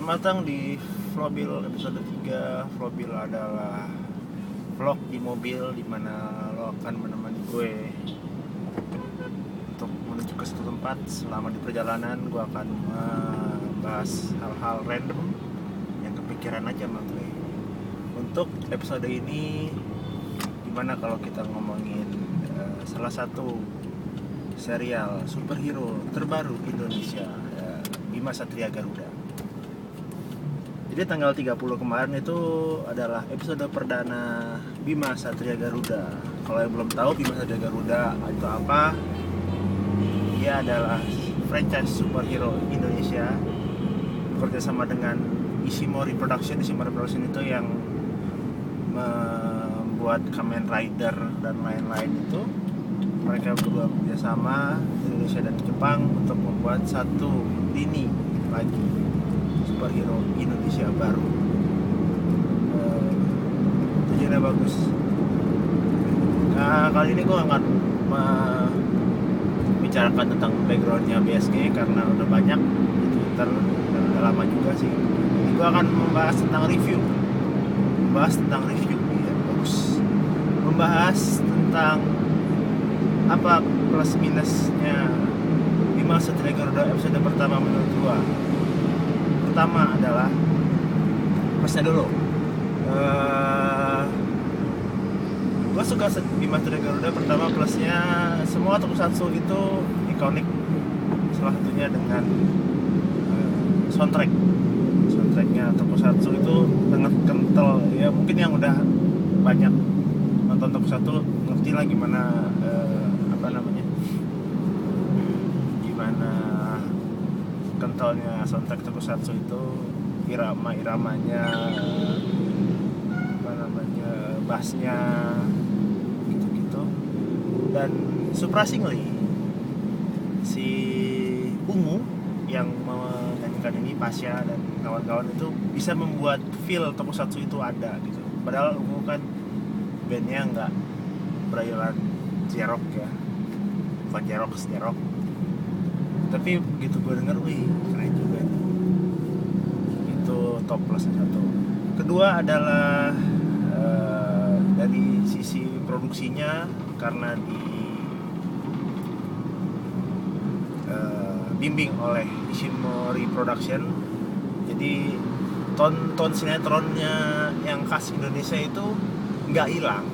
Selamat datang di Vlobil episode 3. Vlobil adalah vlog di mobil dimana lo akan menemani gue untuk menuju ke suatu tempat. Selama di perjalanan gue akan membahas hal-hal random yang kepikiran aja sama gue. Untuk episode ini, gimana kalau kita ngomongin salah satu serial superhero terbaru Indonesia, Bima Satria Garuda. Jadi tanggal 30 kemarin itu adalah episode perdana Bima Satria Garuda. Kalau yang belum tahu Bima Satria Garuda itu apa? Dia adalah franchise superhero Indonesia bekerja sama dengan Ishimori Production. Ishimori Production itu yang membuat Kamen Rider dan lain-lain itu. Mereka berdua bekerja sama Indonesia dan Jepang untuk membuat satu lini lagi superhero Indonesia baru. Tujuannya bagus. Nah, kali ini gue akan membicarakan tentang backgroundnya BSG karena udah banyak di Twitter dan udah lama juga sih. Jadi gue akan membahas tentang review. Ya, bagus. Membahas tentang apa plus minusnya Bima Satria Garuda episode pertama menurut gue. Pertama adalah plusnya dulu. Gue suka Bima Satria Garuda. Pertama plusnya semua tokusatsu itu ikonik. Salah satunya dengan soundtracknya tokusatsu itu sangat kental. Ya mungkin yang udah banyak nonton tokusatsu ngerti lah gimana gimana kentalnya soundtrack tokusatsu itu, iramanya, bassnya gitu-gitu. Dan surprisingly si Ungu yang menyanyikan ini, Pasha dan kawan-kawan itu bisa membuat feel tokusatsu itu ada gitu. Padahal Ungu kan bandnya nggak berayalan J-rock ya, bukan J-rock. Tapi begitu gue denger, wih keren juga itu top plus satu. Kedua adalah dari sisi produksinya, karena bimbing oleh Ishimori Production, jadi ton sinetronnya yang khas Indonesia itu nggak hilang,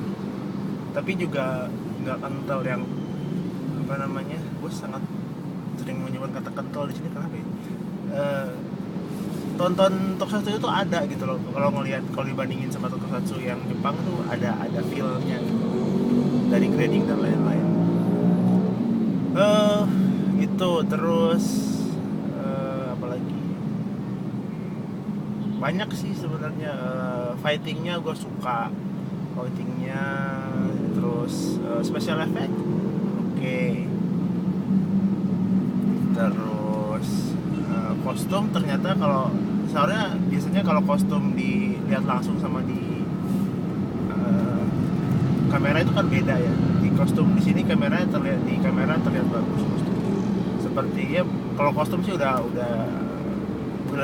tapi juga nggak kental yang gue sangat sering menyebut kata kental di sini kenapa ya? Tonton tokusatsu itu ada gitu loh. Kalau dibandingin sama tokusatsu yang Jepang tuh ada feel-nya gitu, dari grading dan lain-lain. Itu terus apalagi banyak sih sebenarnya. Fightingnya gue suka, terus special effect oke. Terus kostum ternyata biasanya kalau kostum dilihat langsung sama di kamera itu kan beda ya. Di kostum di sini di kamera terlihat bagus kostum. Seperti ya kalau kostum sih udah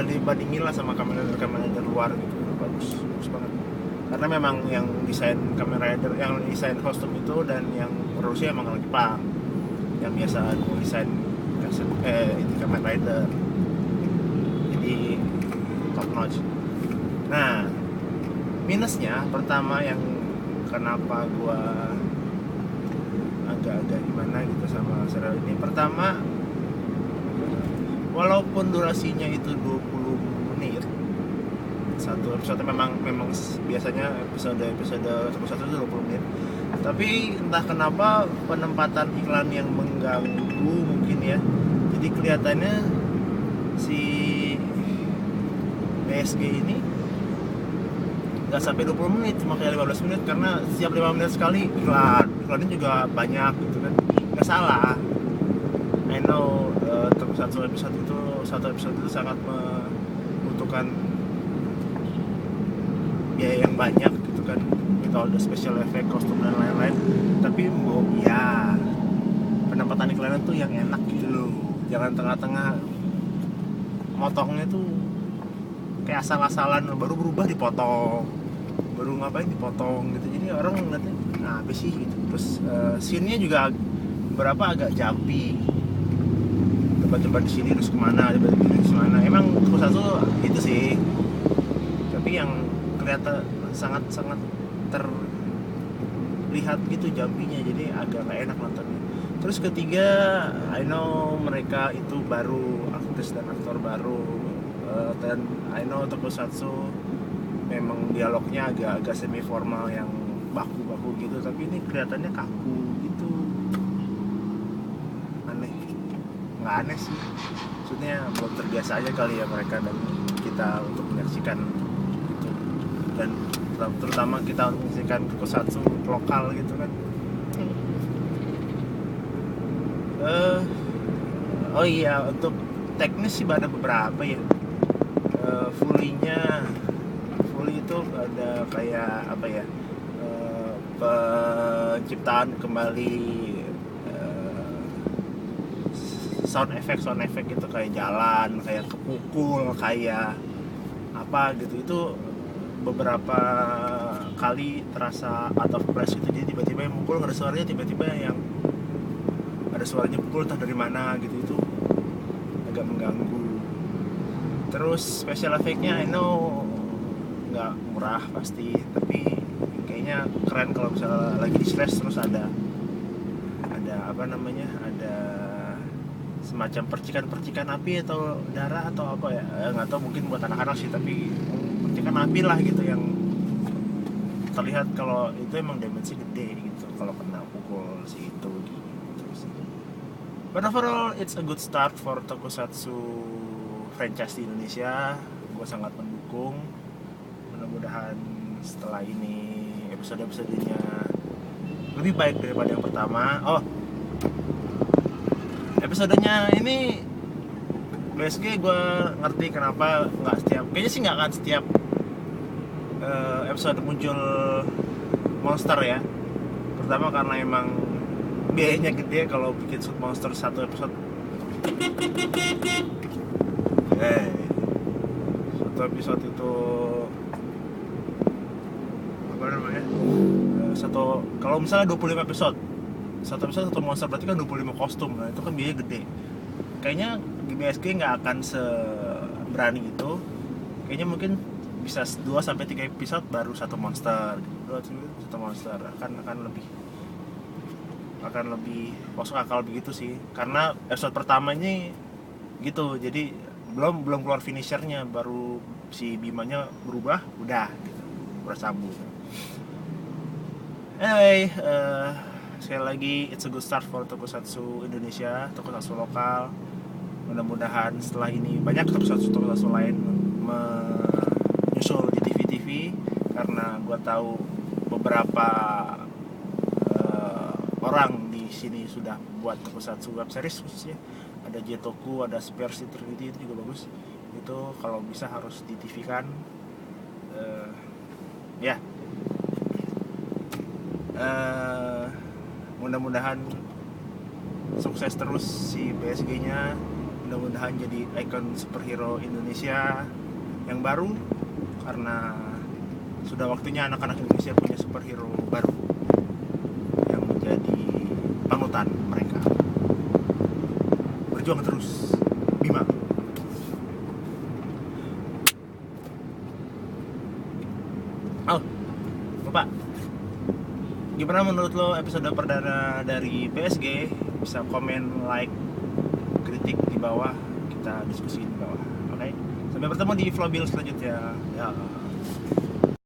dibandingin lah sama kamera dari luar gitu, bagus banget. Karena memang yang desain yang desain kostum itu dan yang produksi emang orang Jepang yang biasa desain ini Kamen Rider, jadi top notch. Nah, minusnya pertama yang kenapa gua agak-agak gimana gitu sama serial ini, pertama walaupun durasinya itu 20 menit satu episode, memang biasanya episode satu itu 20 menit, tapi entah kenapa penempatan iklan yang mengganggu mungkin ya. Jadi kelihatannya si BSG ini nggak sampai 20 menit, cuma kayak 15 menit, karena setiap 5 menit sekali iklannya juga banyak gitu kan. Nggak salah, I know satu episode itu sangat membutuhkan biaya yang banyak gitu kan, with all the special effect, kostum dan lain-lain. Tapi ya penempatan iklan itu yang enak gitu loh. Jangan tengah-tengah motongnya tuh kayak asal-asalan, baru berubah dipotong, baru ngapain dipotong gitu. Jadi orang ngeliatnya nah apa sih gitu. Terus scene-nya juga berapa agak jumpy, tiba-tiba di sini terus kemana, tiba-tiba di mana. Emang satu itu sih, tapi yang kelihatan sangat-sangat terlihat gitu jumpy-nya, jadi agak gak enak nontonnya. Terus ketiga, I know mereka itu baru, aktris dan aktor baru, dan I know Tokusatsu memang dialognya agak semi formal yang baku-baku gitu, tapi ini kelihatannya kaku gitu. Aneh, nggak aneh sih, maksudnya belum terbiasa aja kali ya mereka dan kita untuk menyaksikan itu, dan terutama kita untuk menyaksikan Tokusatsu lokal gitu kan. Oh iya, untuk teknis sih ada beberapa ya. Fully itu ada kayak apa ya, penciptaan kembali sound effect gitu, kayak jalan, kayak kepukul, kayak apa gitu. Itu beberapa kali terasa out of place gitu, jadi tiba-tiba yang mukul ada suaranya, tiba-tiba yang ada suaranya pukul entah dari mana gitu, itu agak mengganggu. Terus special effect-nya I know nggak murah pasti, tapi kayaknya keren kalau misalnya lagi di slash terus ada apa namanya, ada semacam percikan api atau darah atau apa ya, nggak tahu, mungkin buat anak-anak sih, tapi percikan api lah gitu yang terlihat kalau itu emang damage gede gitu kalau kena pukul si itu gitu sih. But overall it's a good start for Tokusatsu franchise di Indonesia. Gue sangat mendukung. Mudah-mudahan setelah ini episode-episodenya lebih baik daripada yang pertama. Episodenya ini BSG gue ngerti kenapa nggak setiap, kayaknya sih nggak akan setiap episode muncul monster ya. Pertama karena emang biayanya gede kalau bikin shoot monster satu episode. Satu episode itu apa namanya? Kalau misalnya 25 episode, satu episode satu monster, berarti kan 25 kostum. Nah, itu kan biaya gede. Kayaknya di BSG nggak akan seberani itu. Kayaknya mungkin bisa 2-3 episode baru satu monster. Satu monster akan lebih masuk akal begitu sih. Karena episode pertama ini gitu, jadi belum keluar finishernya, baru si Bimanya berubah, udah gitu, bersambung. Anyway, sekali lagi it's a good start for Tokusatsu Indonesia, Tokusatsu lokal. Mudah-mudahan setelah ini banyak Tokusatsu lain menyusul di TV, karena gue tahu beberapa orang di sini sudah buat Tokusatsu web series khususnya. Ada Jetoku, ada Spare City, itu juga bagus. Itu kalau bisa harus di TV kan. Ya. Mudah-mudahan sukses terus si BSG-nya. Mudah-mudahan jadi ikon superhero Indonesia yang baru, karena sudah waktunya anak-anak Indonesia punya superhero baru yang menjadi panutan mereka. Berjuang terus, Bima. Bapak, gimana menurut lo episode perdana dari PSG? Bisa komen, like, kritik di bawah, kita diskusi di bawah. Oke? Sampai bertemu di Flowbill selanjutnya. Ya.